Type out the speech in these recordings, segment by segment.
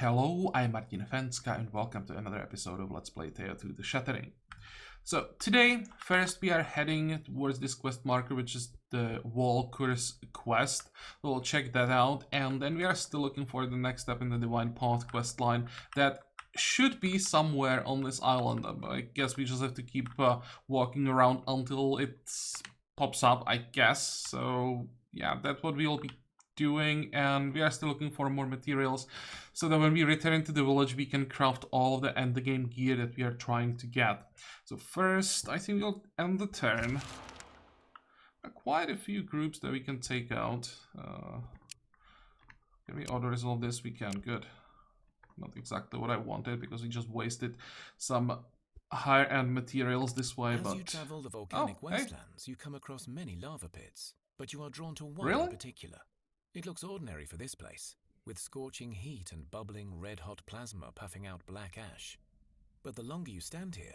Hello, I'm Martin Fencka and welcome to another episode of Let's Play Thea to the Shattering. So today, first we are heading towards this quest marker, which is the Volh quest. We'll check that out, and then we are still looking for the next step in the Divine Path quest line that should be somewhere on this island. I guess we just have to keep walking around until it pops up, I guess. So yeah, that's what we'll be doing, and we are still looking for more materials so that when we return to the village we can craft all of the end game gear that we are trying to get. So first, I think we'll end the turn. There are quite a few groups that we can take out. Can we auto-resolve this? We can. Good. Not exactly what I wanted, because we just wasted some higher-end materials this way. As but you travel the volcanic wastelands, you come across many lava pits, but you are drawn to one in particular. It looks ordinary for this place, with scorching heat and bubbling red-hot plasma puffing out black ash. But the longer you stand here,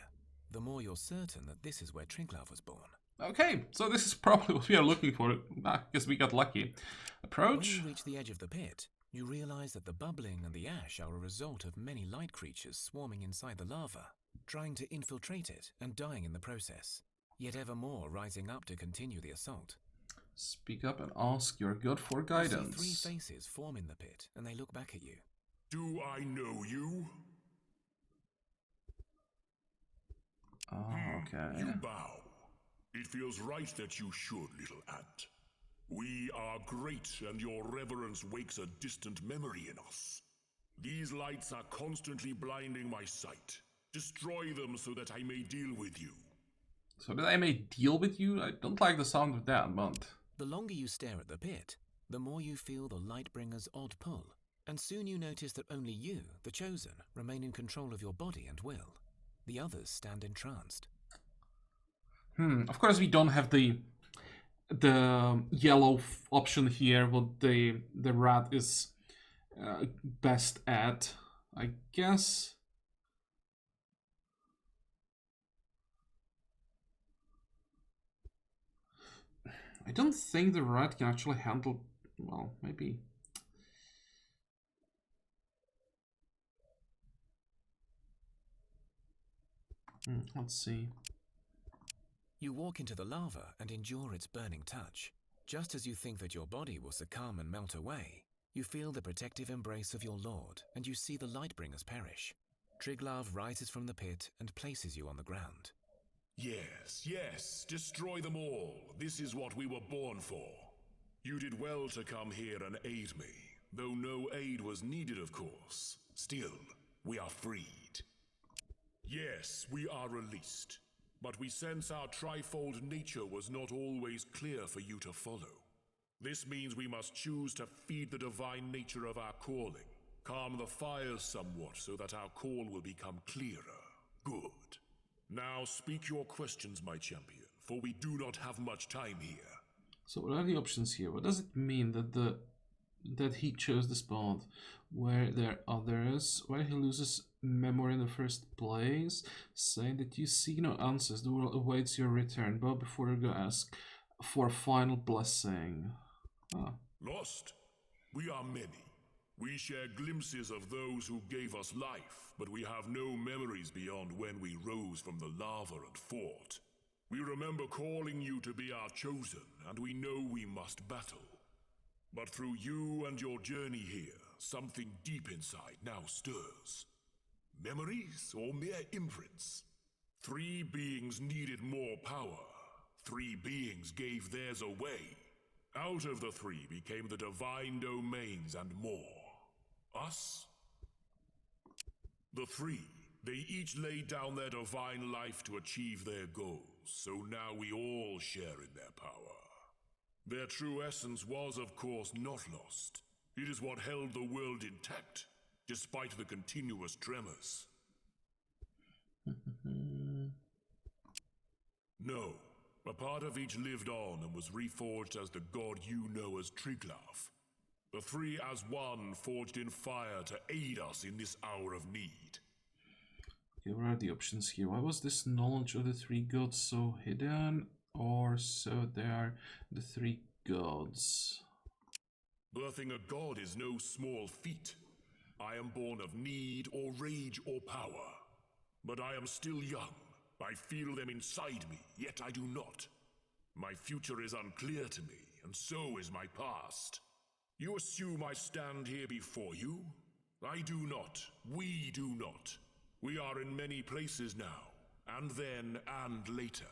the more you're certain that this is where Triglav was born. Okay, so this is probably what we are looking for. I guess we got lucky. Approach. When you reach the edge of the pit, you realize that the bubbling and the ash are a result of many light creatures swarming inside the lava, trying to infiltrate it and dying in the process, yet ever more rising up to continue the assault. Speak up and ask your god for guidance. You see 3 faces form in the pit, and they look back at you. Do I know you? Oh, okay. You bow. It feels right that you should, little ant. We are great, and your reverence wakes a distant memory in us. These lights are constantly blinding my sight. Destroy them so that I may deal with you. So that I may deal with you? I don't like the sound of that, but... The longer you stare at the pit, the more you feel the Lightbringer's odd pull, and soon you notice that only you, the Chosen, remain in control of your body and will. The others stand entranced. Of course we don't have the yellow option here, what the rat is best at, I guess. I don't think the rat can actually handle... well, maybe... let's see. You walk into the lava and endure its burning touch. Just as you think that your body will succumb and melt away, you feel the protective embrace of your lord, and you see the Lightbringers perish. Triglav rises from the pit and places you on the ground. Yes, destroy them all. This is what we were born for. You did well to come here and aid me, though no aid was needed, of course. Still, we are freed. Yes, we are released, but we sense our trifold nature was not always clear for you to follow. This means we must choose to feed the divine nature of our calling, calm the fires somewhat so that our call will become clearer. Good. Now speak your questions, my champion, for we do not have much time here. So what are the options here? What does it mean that he chose the spot where there are others, where he loses memory in the first place? Say that you seek no answers, the world awaits your return, but before you go ask for a final blessing. Lost? We are many. We share glimpses of those who gave us life, but we have no memories beyond when we rose from the lava and fought. We remember calling you to be our chosen, and we know we must battle. But through you and your journey here, something deep inside now stirs. Memories or mere imprints? 3 beings needed more power. 3 beings gave theirs away. Out of the 3 became the divine domains and more. Us? The 3, they each laid down their divine life to achieve their goals, so now we all share in their power. Their true essence was, of course, not lost. It is what held the world intact, despite the continuous tremors. No, a part of each lived on and was reforged as the god you know as Triglav. The 3 as one forged in fire to aid us in this hour of need. Okay, what are the options here? Why was this knowledge of the 3 gods so hidden? Or so they are the 3 gods? Birthing a god is no small feat. I am born of need or rage or power. But I am still young. I feel them inside me, yet I do not. My future is unclear to me, and so is my past. You assume I stand here before you? I do not. We do not. We are in many places now, and then and later.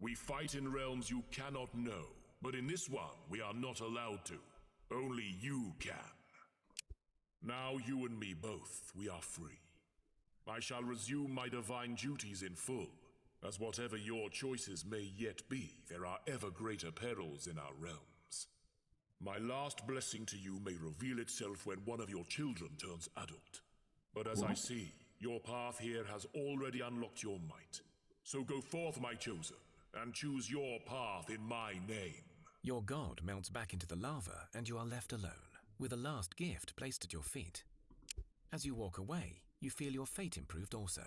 We fight in realms you cannot know, but in this one we are not allowed to. Only you can. Now you and me both, we are free. I shall resume my divine duties in full, as whatever your choices may yet be, there are ever greater perils in our realms. My last blessing to you may reveal itself when one of your children turns adult. But as I see, your path here has already unlocked your might. So go forth, my chosen, and choose your path in my name. Your god melts back into the lava, and you are left alone, with a last gift placed at your feet. As you walk away, you feel your fate improved also.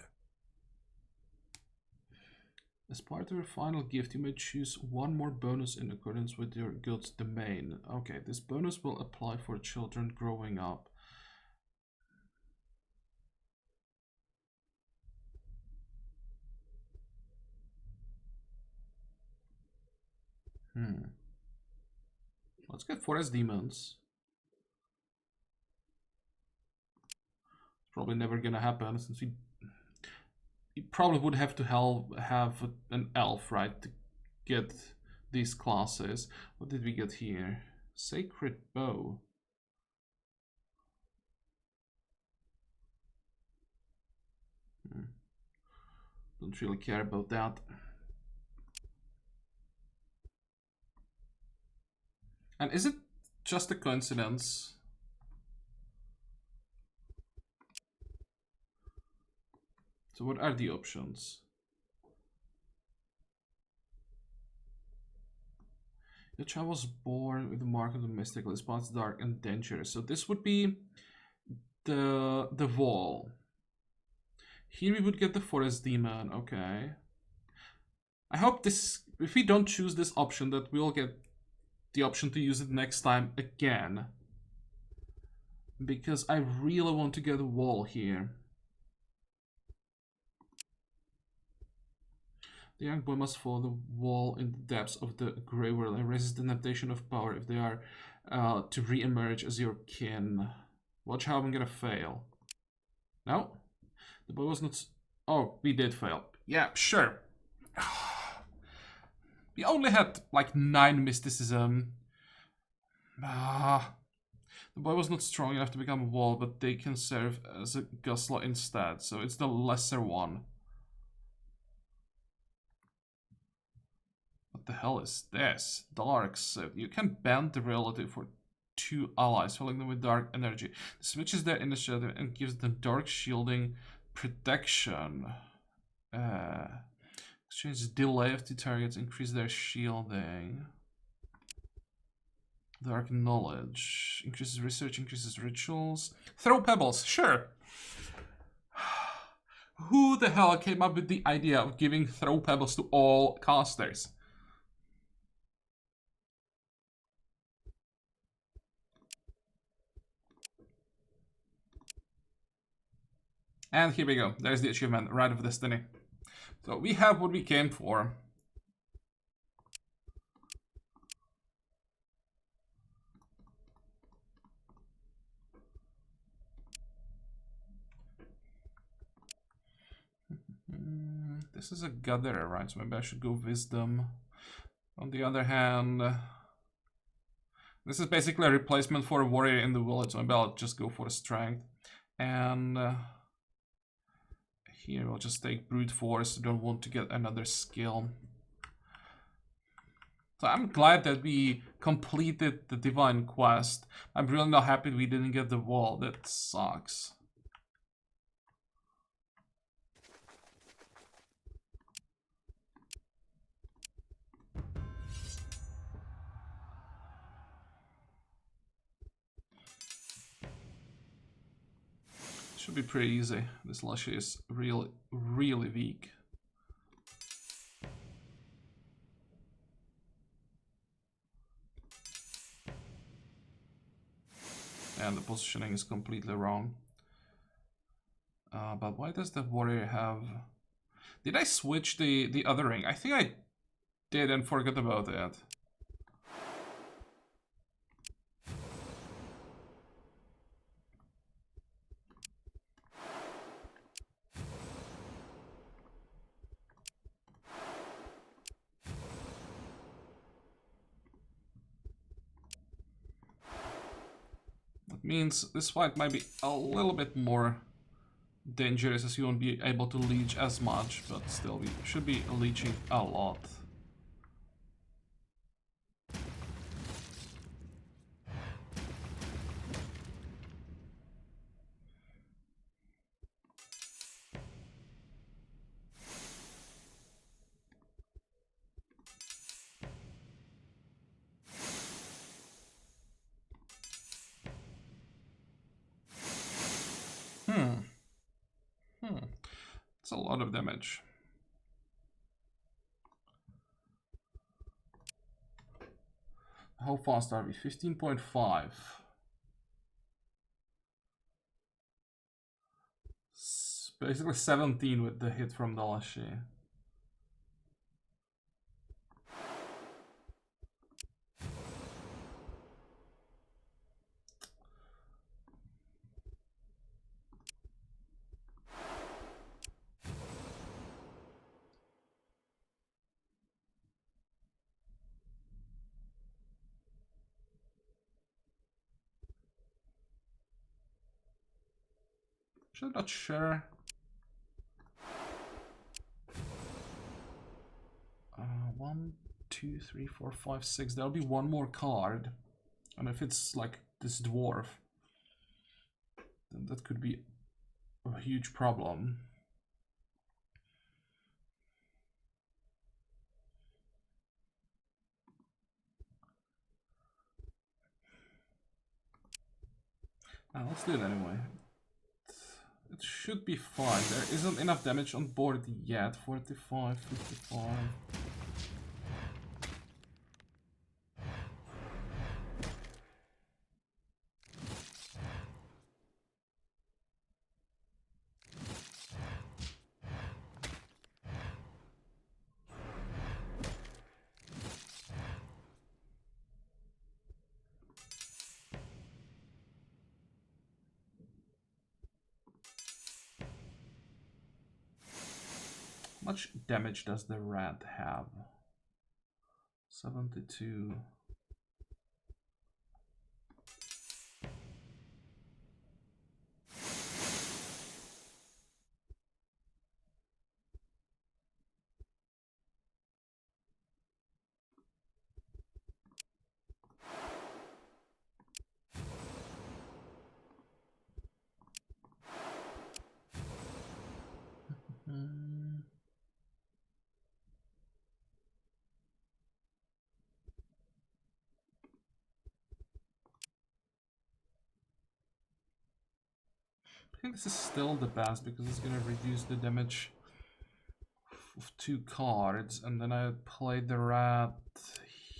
As part of your final gift, you may choose one more bonus in accordance with your god's domain. Okay, this bonus will apply for children growing up. Let's get forest demons. It's probably never gonna happen since we probably would have to have an elf, right, to get these classes. What did we get here? Sacred bow. Don't really care about that. And is it just a coincidence? So what are the options? The child was born with the mark of the mystical. It spots dark and dangerous. So this would be the Volh. Here we would get the forest demon. Okay. I hope this, if we don't choose this option, that we'll get the option to use it next time again. Because I really want to get a Volh here. The young boy must follow the Volh in the depths of the grey world and resist the temptation of power if they are to re-emerge as your kin. Watch how I'm gonna fail. No? The boy was not... Oh, we did fail. Yeah, sure. We only had like 9 mysticism. The boy was not strong enough to become a Volh, but they can serve as a Gusla instead, so it's the lesser one. What the hell is this? Dark Sift. You can bend the reality for 2 allies, filling them with dark energy. This switches their initiative and gives them dark shielding protection. Exchange delay of 2 targets, increase their shielding. Dark knowledge. Increases research, increases rituals. Throw pebbles, sure. Who the hell came up with the idea of giving throw pebbles to all casters? And here we go. There's the achievement, Rite of Destiny. So we have what we came for. This is a gatherer, right? So maybe I should go wisdom. On the other hand, this is basically a replacement for a warrior in the village, so maybe I'll just go for a strength. And here we'll just take brute force. Don't want to get another skill. So I'm glad that we completed the divine quest. I'm really not happy we didn't get the Volh. That sucks. Should be pretty easy. This Lushy is really, really weak. And the positioning is completely wrong. But why does the warrior have... Did I switch the other ring? I think I did and forgot about it. That means this fight might be a little bit more dangerous as you won't be able to leech as much, but still we should be leeching a lot. It's a lot of damage. How fast are we? 15.5. Basically 17 with the hit from the Lashi. I'm not sure. 1, 2, 3, 4, 5, 6. There'll be one more card. And if it's like this dwarf, then that could be a huge problem. Let's do it anyway. It should be fine. There isn't enough damage on board yet. 45, 55. How much damage does the rat have? 72. I think this is still the best because it's gonna reduce the damage of 2 cards, and then I play the rat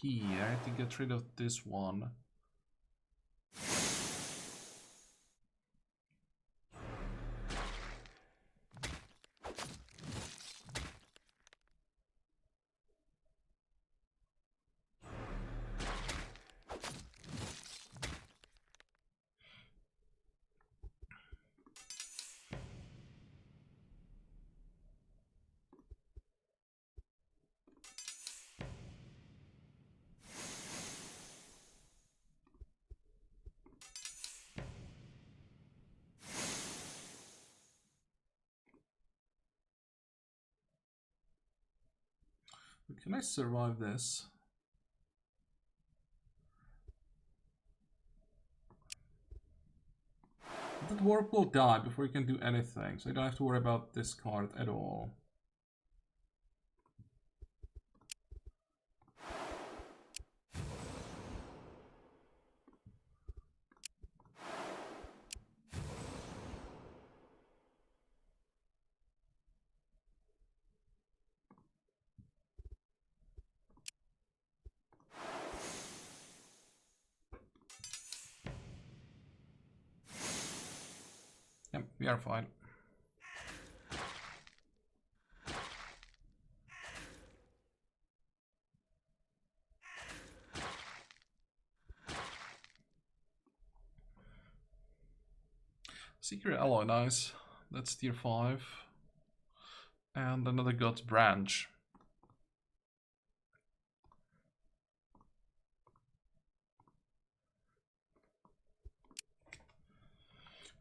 here to get rid of this one. Can I survive this? The dwarf will die before you can do anything, so you don't have to worry about this card at all. Yep, we are fine. Secret alloy, nice. That's tier 5. And another God's branch.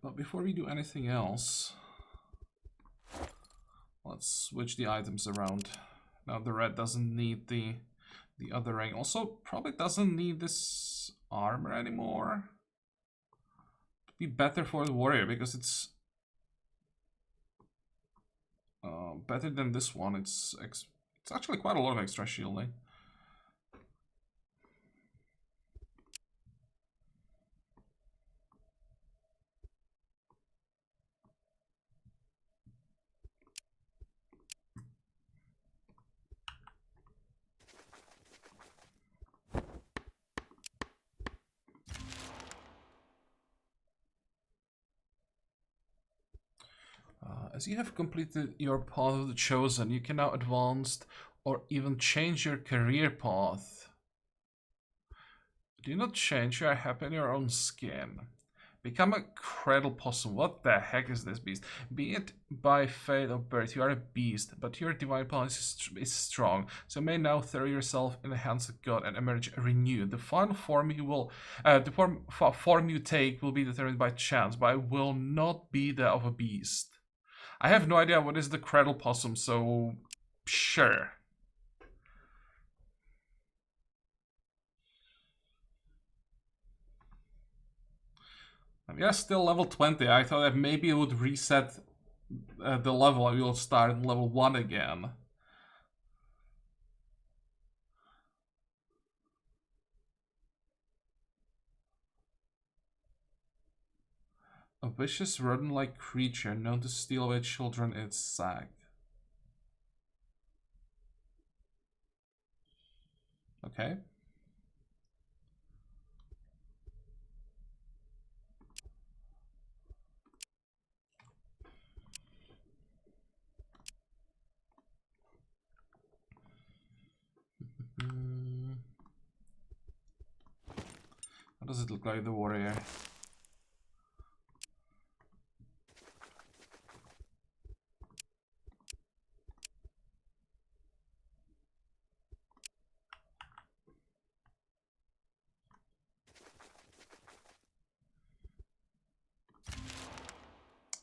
But before we do anything else, let's switch the items around. Now the red doesn't need the other ring. Also, probably doesn't need this armor anymore. It'd be better for the warrior because it's better than this one. It's actually quite a lot of extra shielding. As you have completed your path of the chosen, you can now advance or even change your career path. Do not change, you are happy in your own skin. Become a cradle possum. What the heck is this beast? Be it by fate or birth, you are a beast, but your divine power is strong. So you may now throw yourself in the hands of God and emerge renewed. The final form you will, form you take will be determined by chance, but it will not be that of a beast. I have no idea what is the cradle possum, so sure. We are still level 20. I thought that maybe it would reset the level and we'll start at level 1 again. A vicious rodent-like creature known to steal away children in its sack. Okay. How does it look like, the warrior?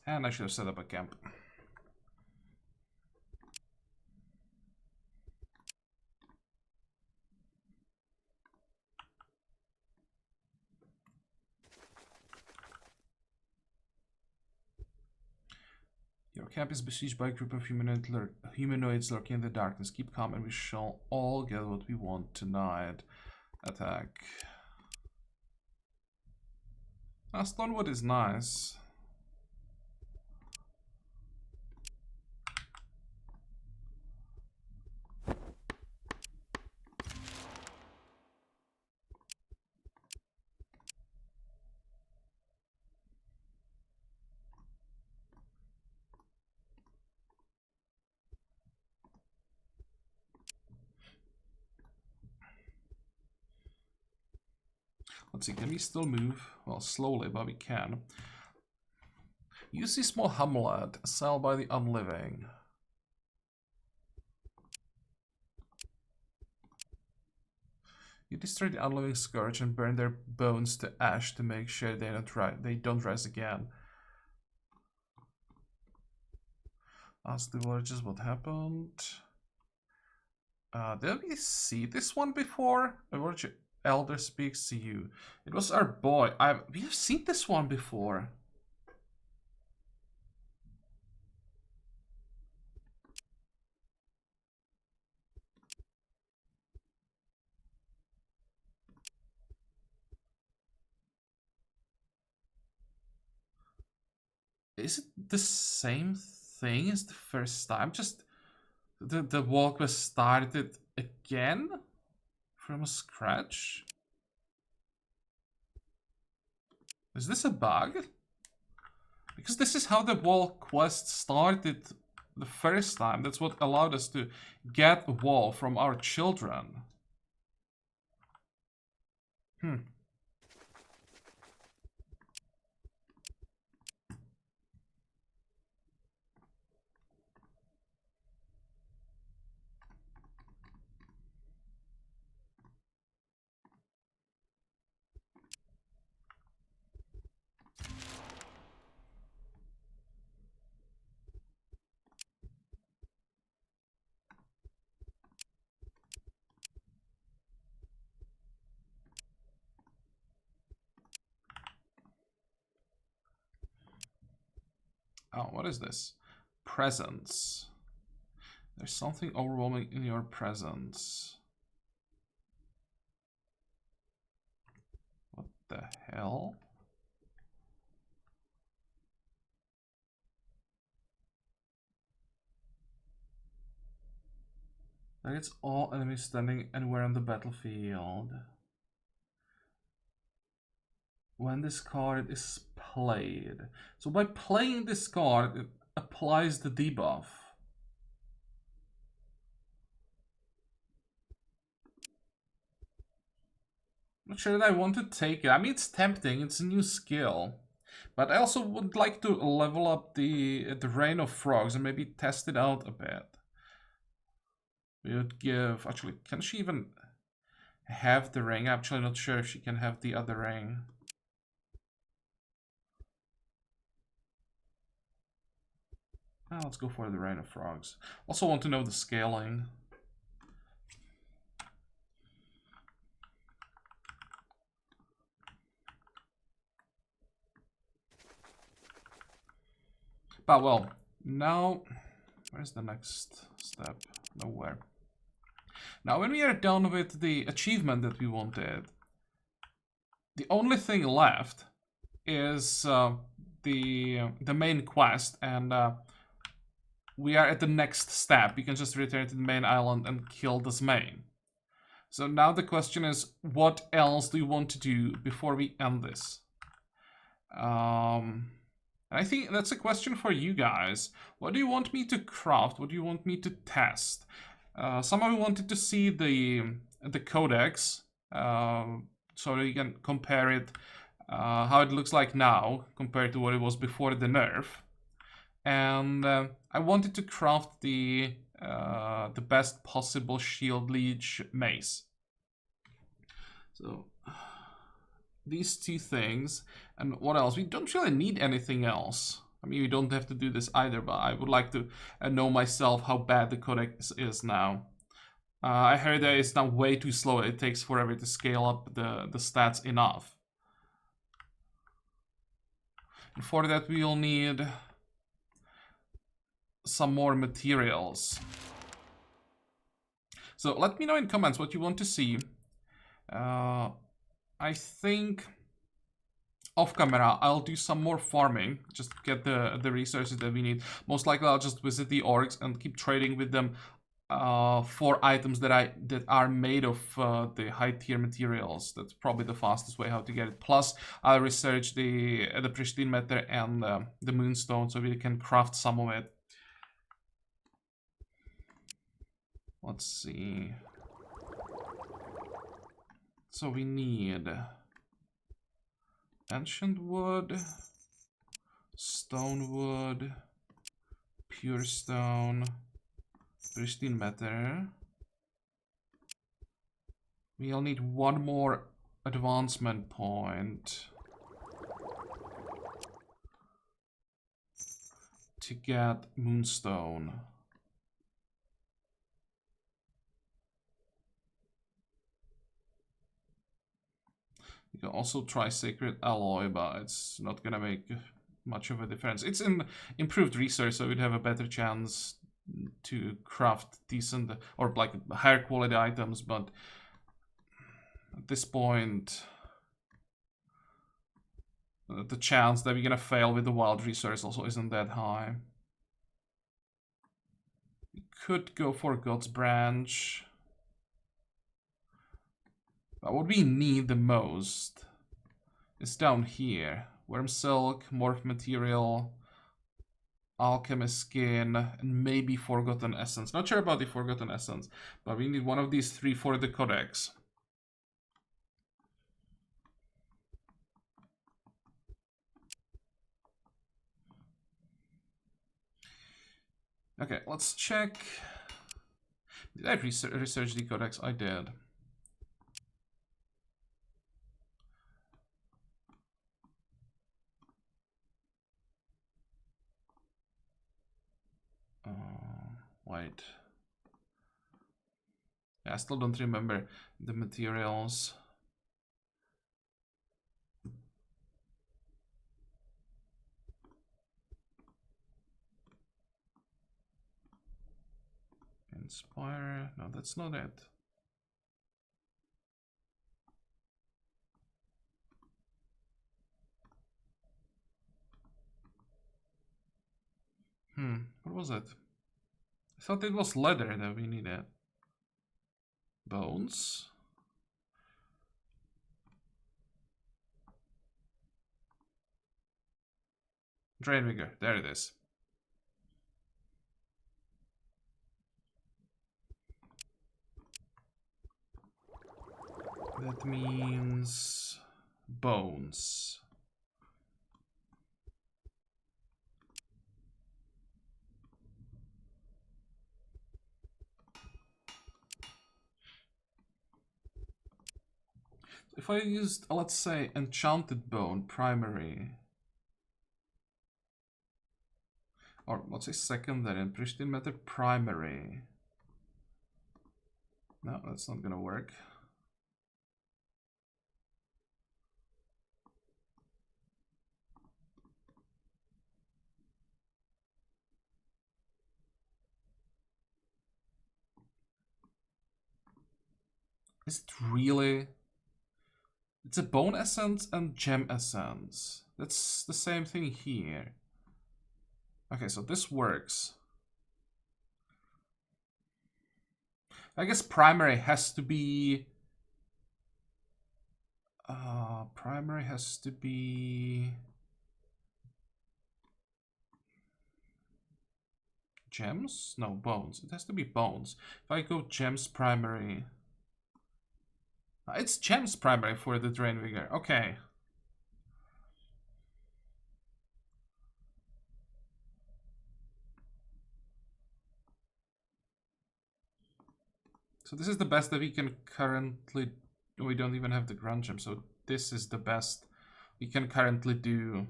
And I should have set up a camp. Your camp is besieged by a group of humanoids lurking in the darkness. Keep calm and we shall all get what we want tonight. Attack. Stonewood is nice. Let's see, can we still move? Well, slowly, but we can. Use the small hamlet, sell by the unliving. You destroy the unliving scourge and burn their bones to ash to make sure they don't rise again. Ask the villagers what happened. Did we see this one before? A village elder speaks to you. It was our boy. We have seen this one before. Is it the same thing as the first time? Just the walk was started again from scratch? Is this a bug? Because this is how the wall quest started the first time. That's what allowed us to get the wall from our children. Oh, what is this? Presence. There's something overwhelming in your presence. What the hell? Targets all enemies standing anywhere on the battlefield. When this card is played. So by playing this card, it applies the debuff. Not sure that I want to take it. I mean, it's tempting. It's a new skill. But I also would like to level up the Rain of Frogs and maybe test it out a bit. We would give... Actually, can she even have the ring? I'm actually not sure if she can have the other ring. Let's go for the Rain of Frogs. Also want to know the scaling. But well, now, where's the next step? Nowhere. Now, when we are done with the achievement that we wanted, the only thing left is the main quest, and we are at the next step. You can just return to the main island and kill this main. So now the question is, what else do you want to do before we end this? I think that's a question for you guys. What do you want me to craft? What do you want me to test? Some of you wanted to see the codex, so that you can compare it, how it looks like now compared to what it was before the nerf. And I wanted to craft the best possible shield leech mace. So these two things, and what else? We don't really need anything else. I mean, we don't have to do this either, but I would like to know myself how bad the codex is now. I heard that it's now way too slow. It takes forever to scale up the stats enough. And for that, we'll need some more materials. So let me know in comments what you want to see. I think off camera I'll do some more farming, just get the resources that we need. Most likely I'll just visit the orcs and keep trading with them for items that are made of the high tier materials. That's probably the fastest way how to get it. Plus I'll research the pristine matter and the moonstone so we can craft some of it. Let's see. So we need ancient wood, stone wood, pure stone, pristine matter. We'll need one more advancement point to get moonstone. You can also try Sacred Alloy, but it's not gonna make much of a difference. It's an improved resource, so we'd have a better chance to craft decent or like higher quality items, but at this point the chance that we're gonna fail with the wild resource also isn't that high. We could go for God's Branch. But what we need the most is down here. Worm Silk, Morph Material, Alchemist Skin, and maybe Forgotten Essence. Not sure about the Forgotten Essence, but we need one of these three for the Codex. Okay, let's check. Did I research the Codex? I did. Wait. Yeah, I still don't remember the materials. Inspire. No, that's not it. What was it? I thought it was leather that we needed. Bones. Drain vigor. There it is. That means bones. If I used, let's say, enchanted bone primary, or let's say secondary and pristine matter primary. No, that's not gonna work. Is it really? It's a bone essence and gem essence. That's the same thing here. Okay, so this works. I guess primary has to be... primary has to be... gems? No, bones. It has to be bones. If I go gems primary... it's gems primary for the drain vigor. Okay. So this is the best that we can currently... We don't even have the ground gem, so this is the best we can currently do.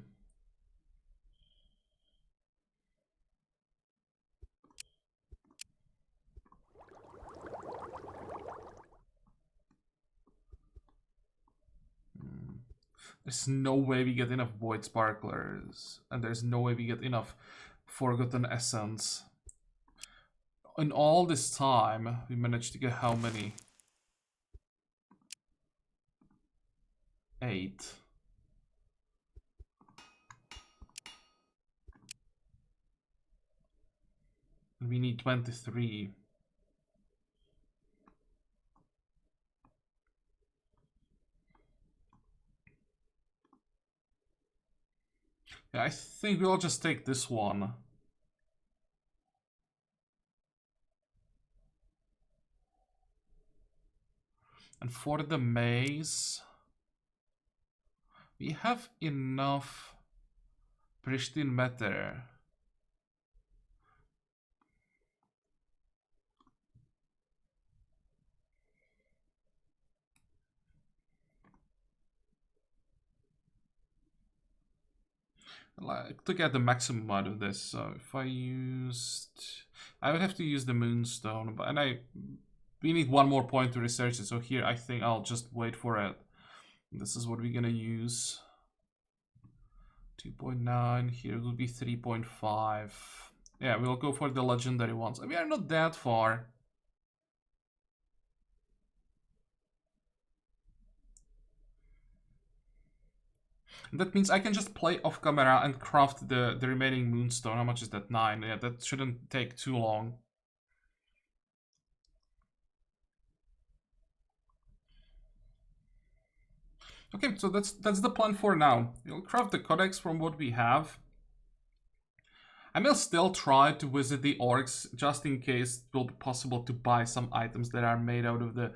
There's no way we get enough Void Sparklers, and there's no way we get enough Forgotten Essence. In all this time, we managed to get how many? 8. And we need 23. Yeah, I think we'll just take this one. And for the maze, we have enough pristine matter. Like, to get the maximum out of this. So if I used... I would have to use the moonstone, but we need one more point to research it. So here I think I'll just wait for it. This is what we're gonna use. 2.9, here it will be 3.5. Yeah, we'll go for the legendary ones. I mean, we are not that far. That means I can just play off camera and craft the remaining moonstone. How much is that? 9. Yeah, that shouldn't take too long. Okay, so that's the plan for now. We'll craft the codex from what we have. I will still try to visit the orcs just in case it will be possible to buy some items that are made out of the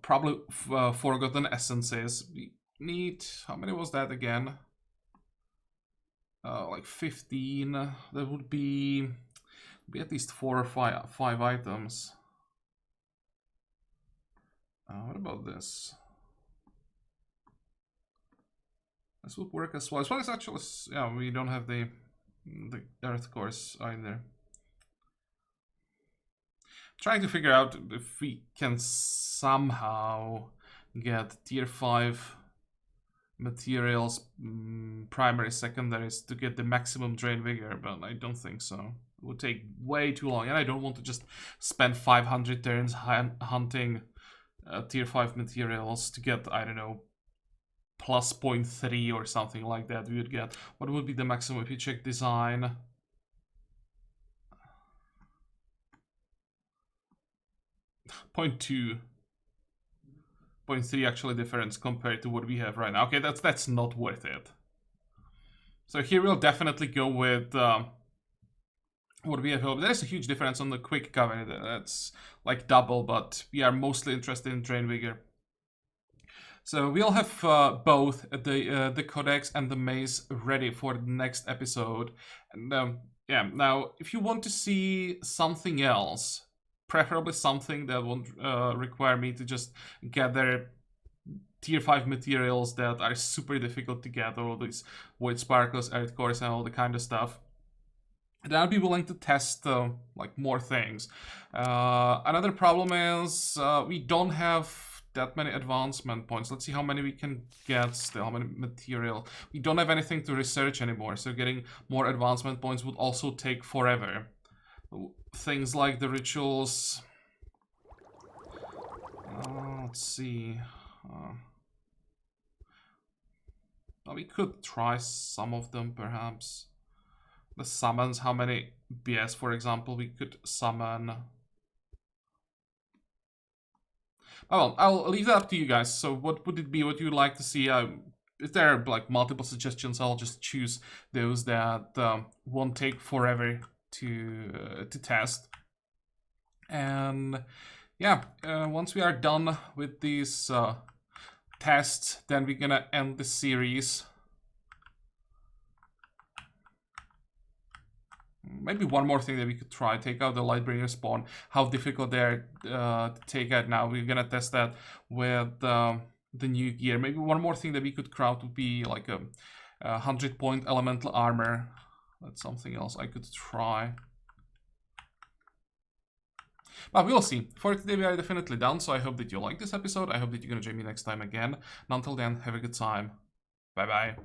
probably forgotten essences. We need, how many was that again? Like 15. That would be at least 4 or 5 items. What about this? This would work as well. As well as actually, yeah, we don't have the earth course either. Trying to figure out if we can somehow get tier 5 materials, primary, secondaries, to get the maximum drain vigor, but I don't think so. would take way too long, and I don't want to just spend 500 turns hunting tier 5 materials to get, I don't know, plus 0.3 or something like that we would get. What would be the maximum if you check design? .2. 0.3 actually difference compared to what we have right now. Okay, that's not worth it. So here we'll definitely go with what we have. There is a huge difference on the quick cover. That's like double, but we are mostly interested in Drain Vigor. So we'll have both the Codex and the Maze ready for the next episode. And yeah, now if you want to see something else, preferably something that won't require me to just gather tier 5 materials that are super difficult to get, all these Void Sparkles, Earth Cores, and all the kind of stuff, then I'll be willing to test like more things. Another problem is we don't have that many advancement points. Let's see how many we can get still, how many material. We don't have anything to research anymore, so getting more advancement points would also take forever. Things like the rituals. Let's see. Well, we could try some of them, perhaps. The summons, how many BS, for example, we could summon. Well, I'll leave that up to you guys. So what would it be, what you'd like to see? If there are like multiple suggestions, I'll just choose those that won't take forever to test. And yeah, once we are done with these tests, then we're gonna end the series. Maybe one more thing that we could try, take out the Lightbringer spawn, how difficult they're to take out now. We're gonna test that with the new gear. Maybe one more thing that we could craft would be like a 100-point elemental armor. That's something else I could try. But we'll see. For today we are definitely done, so I hope that you liked this episode. I hope that you're gonna join me next time again. And until then, have a good time. Bye bye.